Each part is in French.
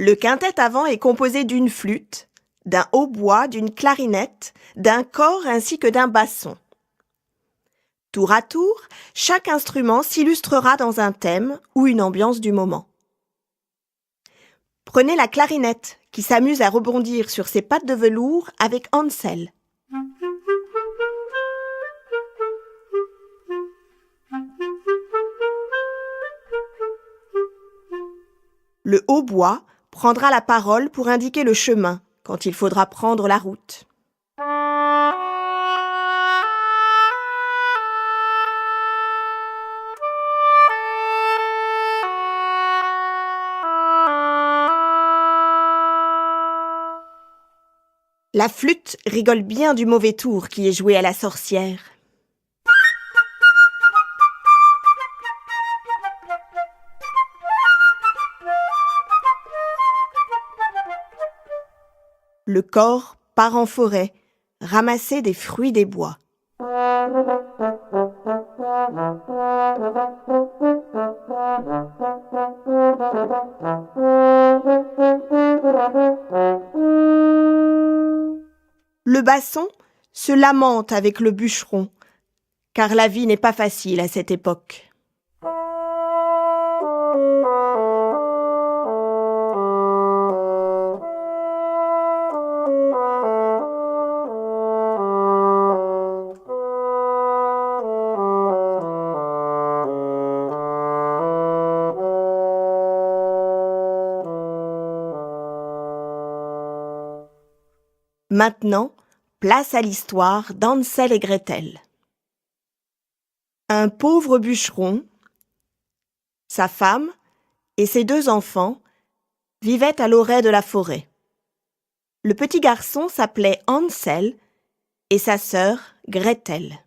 Le quintet avant est composé d'une flûte, d'un hautbois, d'une clarinette, d'un cor ainsi que d'un basson. Tour à tour, chaque instrument s'illustrera dans un thème ou une ambiance du moment. Prenez la clarinette, qui s'amuse à rebondir sur ses pattes de velours avec Hansel. Le hautbois prendra la parole pour indiquer le chemin quand il faudra prendre la route. La flûte rigole bien du mauvais tour qui est joué à la sorcière. Le cor part en forêt, ramasser des fruits des bois. Le basson se lamente avec le bûcheron, car la vie n'est pas facile à cette époque. Maintenant, place à l'histoire d'Hansel et Gretel. Un pauvre bûcheron, sa femme et ses 2 enfants vivaient à l'orée de la forêt. Le petit garçon s'appelait Hansel et sa sœur Gretel.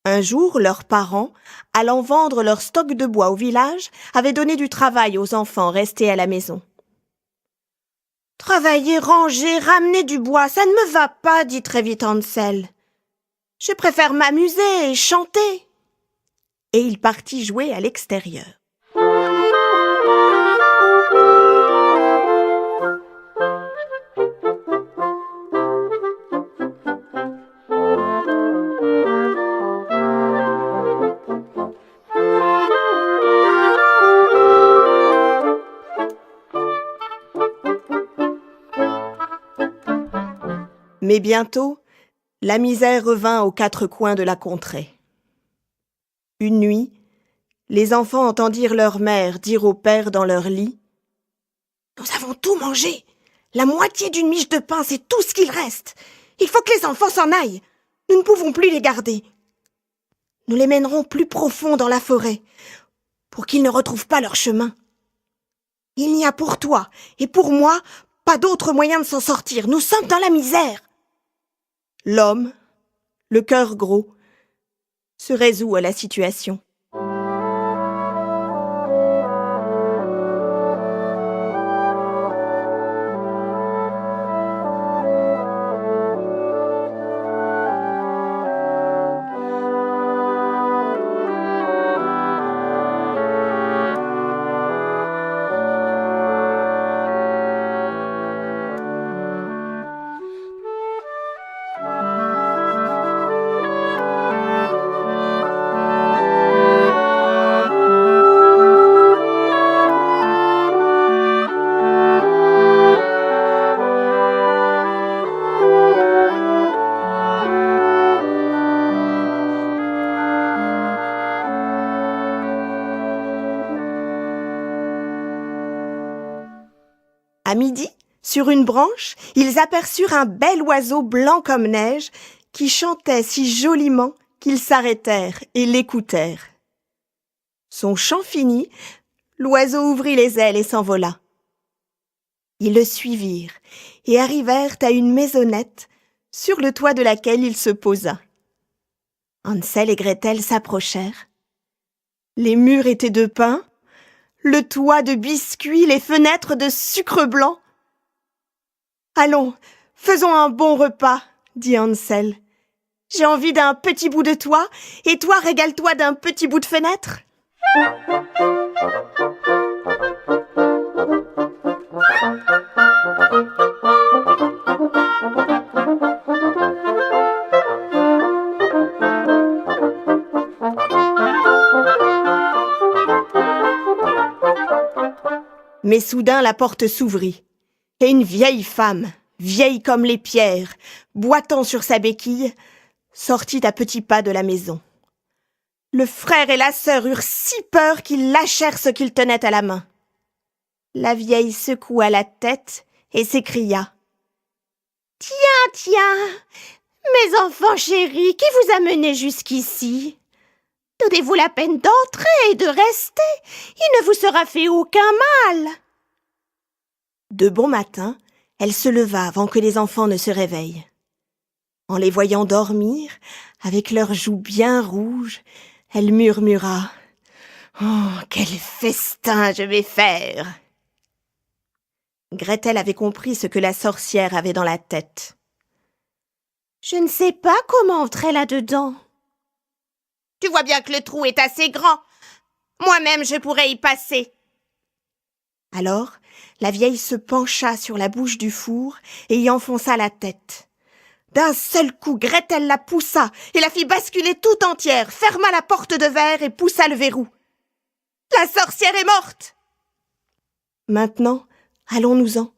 Un jour, leurs parents, allant vendre leur stock de bois au village, avaient donné du travail aux enfants restés à la maison. « Travailler, ranger, ramener du bois, ça ne me va pas, dit très vite Hansel. Je préfère m'amuser et chanter. » Et il partit jouer à l'extérieur. Mais bientôt, la misère revint aux 4 coins de la contrée. Une nuit, les enfants entendirent leur mère dire au père dans leur lit « Nous avons tout mangé. La moitié d'une miche de pain, c'est tout ce qu'il reste. Il faut que les enfants s'en aillent. Nous ne pouvons plus les garder. Nous les mènerons plus profond dans la forêt pour qu'ils ne retrouvent pas leur chemin. Il n'y a pour toi et pour moi pas d'autre moyen de s'en sortir. Nous sommes dans la misère. » L'homme, le cœur gros, se résout à la situation. À midi, sur une branche, ils aperçurent un bel oiseau blanc comme neige qui chantait si joliment qu'ils s'arrêtèrent et l'écoutèrent. Son chant fini, l'oiseau ouvrit les ailes et s'envola. Ils le suivirent et arrivèrent à une maisonnette sur le toit de laquelle il se posa. Hansel et Gretel s'approchèrent. Les murs étaient de pain, le toit de biscuits, les fenêtres de sucre blanc. « Allons, faisons un bon repas, » dit Hansel. « J'ai envie d'un petit bout de toit, et toi régale-toi d'un petit bout de fenêtre. » Mais soudain la porte s'ouvrit, et une vieille femme, vieille comme les pierres, boitant sur sa béquille, sortit à petits pas de la maison. Le frère et la sœur eurent si peur qu'ils lâchèrent ce qu'ils tenaient à la main. La vieille secoua la tête et s'écria: « Tiens, mes enfants chéris, qui vous a menés jusqu'ici? Donnez-vous la peine d'entrer et de rester, il ne vous sera fait aucun mal. » De bon matin, elle se leva avant que les enfants ne se réveillent. En les voyant dormir, avec leurs joues bien rouges, elle murmura: « Oh, quel festin je vais faire !» Gretel avait compris ce que la sorcière avait dans la tête. « Je ne sais pas comment entrer là-dedans. »« Tu vois bien que le trou est assez grand. Moi-même, je pourrais y passer. » Alors, la vieille se pencha sur la bouche du four et y enfonça la tête. D'un seul coup, Gretel la poussa et la fit basculer tout entière, ferma la porte de verre et poussa le verrou. « La sorcière est morte !» « Maintenant, allons-nous-en. »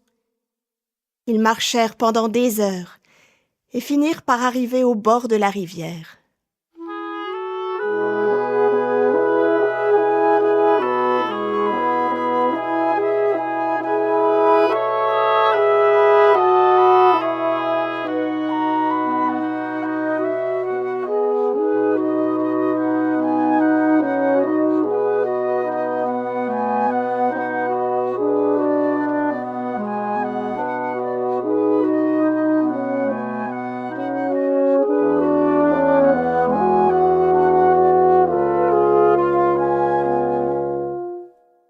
Ils marchèrent pendant des heures et finirent par arriver au bord de la rivière.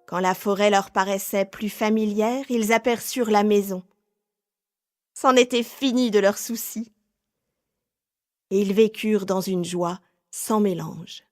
Quand la forêt leur paraissait plus familière, ils aperçurent la maison. C'en était fini de leurs soucis. Et ils vécurent dans une joie sans mélange.